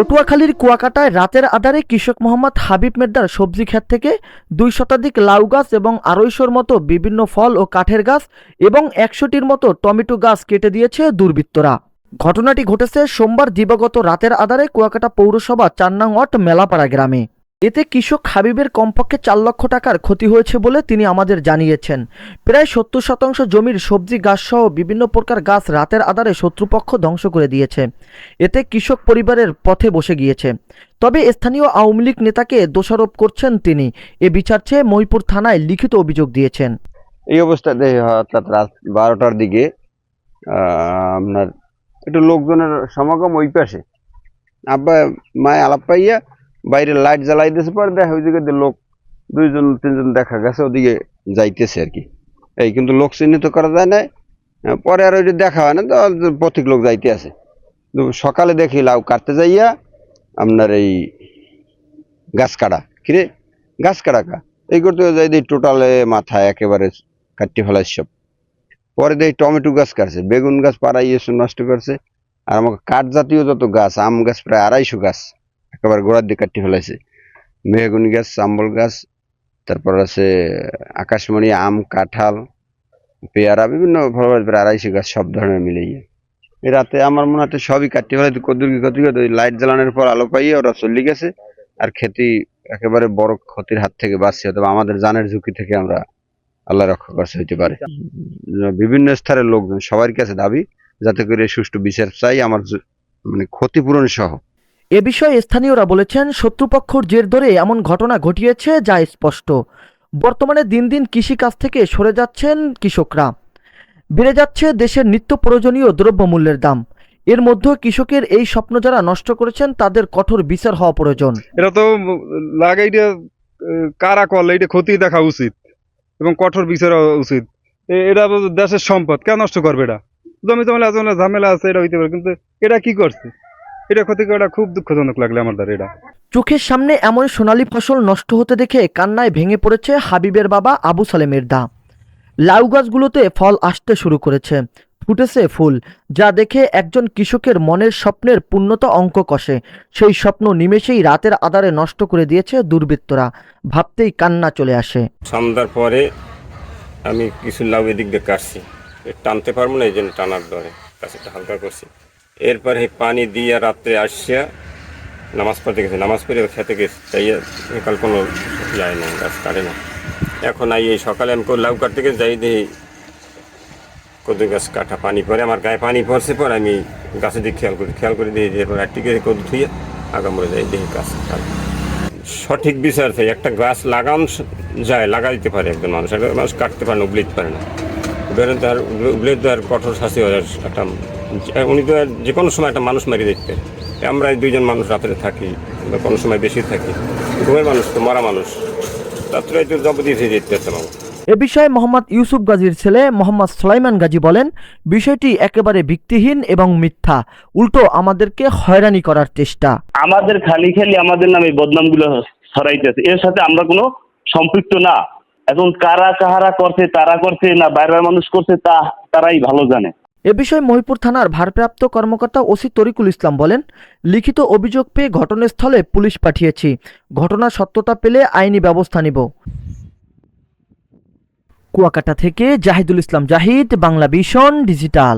পটুয়াখালীর কুয়াকাটায় রাতের আঁধারে কৃষক মোহাম্মদ হাবিব মের্দার সবজি ক্ষেত থেকে 2 শতাধিক লাউ গাছ এবং 250-র মতো বিভিন্ন ফল ও কাঠের গাছ এবং 100-টির মতো টমেটো গাছ কেটে দিয়েছে দুর্বৃত্তরা। ঘটনাটি ঘটেছে সোমবার দিবাগত রাতের আঁধারে কুয়াকাটা পৌরসভা 4 নং ওয়ার্ড মেলাপাড়া গ্রামে। এতে কৃষক হাবিবের কমপক্ষে 4 লক্ষ টাকার ক্ষতি হয়েছে বলে তিনি আমাদের জানিয়েছেন। প্রায় 70% জমির সবজি গাছসহ বিভিন্ন প্রকার গাছ রাতের আঁধারে শত্রুপক্ষ ধ্বংস করে দিয়েছে। এতে কৃষক পরিবারের পথে বসে গিয়েছে। তবে স্থানীয় আওয়ামী লীগ নেতাকে দোষারোপ করছেন তিনি। এ বিচার চেয়ে মহিপুর থানায় লিখিত অভিযোগ দিয়েছেন। এই অবস্থাতে অর্থাৎ রাত 12টার দিকে আপনার একটু লোকজনের সমাগম ওই পাশে আব্বা মায় আলাপ পাইয়া বাইরে লাইট জ্বালাই দিয়েছে, পরে দেখা ওই দিকে লোক 2-3 দেখা গেছে ওদিকে যাইতেছে আর কি। এই কিন্তু লোক চিহ্নিত করা যায় না, পরে আর ওই দেখা হয় না, তো প্রত্যেক লোক যাইতে আছে। সকালে দেখি লাউ কাটতে যাইয়া আপনার এই গাছ কাটা কিরে গাছ কাটা এই করতে যাই দিই টোটালে মাথায় একেবারে কাটতে ফেলাই সব। পরে দেখি টমেটো গাছ কাটছে, বেগুন গাছ পাড়াইয়ে নষ্ট করছে, আর আমাকে কাঠ জাতীয় যত গাছ, আম গাছ প্রায় 250 গাছ একেবারে গোড়ার দিয়ে কাটতে ফেলাইছে। মেহগুনি গাছ, আম্বল গাছ, তারপর আছে আকাশমণি, আম, কাঁঠাল, পেয়ারা, বিভিন্ন ফল গাছ প্রায় 250 গাছ সব ধরনের মিলিয়ে এই রাতে আমার মনে হয় সবই কাটতে ফেলাইতে কদ্দুর ওই লাইট জ্বালানোর পর আলো পাইয়ে ওরা চলে গেছে। আর ক্ষতি একেবারে বড় ক্ষতির হাত থেকে বাঁচছে, তবে আমাদের জানের ঝুঁকি থেকে আমরা আল্লাহ রক্ষা করছে হইতে পারে। বিভিন্ন স্তরের লোকজন সবার কাছে দাবি যাতে করে সুষ্ঠু বিচার চাই, আমার মানে ক্ষতিপূরণ সহ। এ বিষয়ে স্থানীয়রা বলেছেন, শত্রুপক্ষর জের ধরে এমন ঘটনা ঘটিয়েছে যা স্পষ্ট। বর্তমানে দিন দিন কৃষিকাজ থেকে সরে যাচ্ছেন কৃষকরা। বেড়ে যাচ্ছে দেশের নিত্য প্রয়োজনীয় দ্রব্যমূল্যের দাম। এর মধ্যে কৃষকের এই স্বপ্ন যারা নষ্ট করেছেন তাদের কঠোর বিচার হওয়া প্রয়োজন। এটা তো লাগাইটা কারা করলে এটা ক্ষতি দেখা উচিত এবং কঠোর বিচার হওয়া উচিত। এটা দেশের সম্পদ, কেন নষ্ট করবে? এটা জমি ঝামেলা আছে, এটা হইতে পারে, কিন্তু এটা কি করছে, এটা ক্ষতি করাটা খুব দুঃখজনক লাগলে আমার দ্বারা। এটা চোখের সামনে এমন সোনালী ফসল নষ্ট হতে দেখে কান্নায় ভেঙে পড়েছে হাবিবের বাবা আবু সালেমের দা। লাউ গাছগুলোতে ফল আসতে শুরু করেছে, ফুটেছে ফুল, যা দেখে একজন কৃষকের মনের স্বপ্নের পূর্ণতা অঙ্ক কষে। সেই স্বপ্ন নিমেষেই রাতের আঁধারে নষ্ট করে দিয়েছে দুর্বৃত্তরা। ভাবতেই কান্না চলে আসে। সন্ধ্যার পরে আমি কিছু লাউ এদিক দিয়ে কাটছি, টানতে পারবো না, এই জন্য টানার দরে কাছেটা হালকা করছি। এরপরে পানি দিয়ে রাত্রে আসিয়া নামাজ পড়তে গেছি, নামাজ পড়ে খেতে গেছি, তাই কাল কোনো যায় না, গাছ কাটে না। এখন এই সকালে আমি লাউ কাটতে গেছি, যাই দেখি কদু গাছ কাটা, পানি পরে আমার গায়ে পানি পড়ছে, পর আমি গাছের দিকে খেয়াল করে দিয়ে এরপর একটিকে কদু থুয়ে আগামরে যাই দেখি গাছ কাটা। সঠিক বিচার চাই, একটা গাছ লাগান যায়, লাগা দিতে পারে একজন মানুষ, একটা মানুষ কাটতে পারে না, উবলিতে পারে না। বেরোন তো আর উবলিত তো আর কঠোর শাস্তি হয় একটা, উনি তো আর যে কোনো সময় একটা মানুষ মারিয়ে দেখতে। আমরা 2জন মানুষ রাত্রে থাকি বা কোনো সময় বেশি থাকি, ঘুমের মানুষ তো মরা মানুষ, রাত্রে তো জব দিয়ে যেতে আমাকে। এ বিষয়ে মোহাম্মদ ইউসুফ গাজীর ছেলে মোহাম্মদ সুলাইমান গাজী বলেন, বিষয়টি একেবারে ভিত্তিহীন এবং মিথ্যা, উল্টো আমাদেরকে হয়রানি করার চেষ্টা। আমাদের খালি আমাদের নামে বদনামগুলো ছড়াইতেছে, এর সাথে আমরা কোনো সম্পৃক্ত না। এখন কাহারা করছে, তারা করছে না বাইরের মানুষ করছে, তারাই ভালো জানে। এ বিষয়ে মহিপুর থানার ভারপ্রাপ্ত কর্মকর্তা ওসি তরিকুল ইসলাম বলেন, লিখিত অভিযোগ পেয়ে ঘটনাস্থলে পুলিশ পাঠিয়েছি, ঘটনার সত্যতা পেলে আইনি ব্যবস্থা নিব। কুয়াকাটা থেকে জাহিদুল ইসলাম জাহিদ, বাংলা ভিশন ডিজিটাল।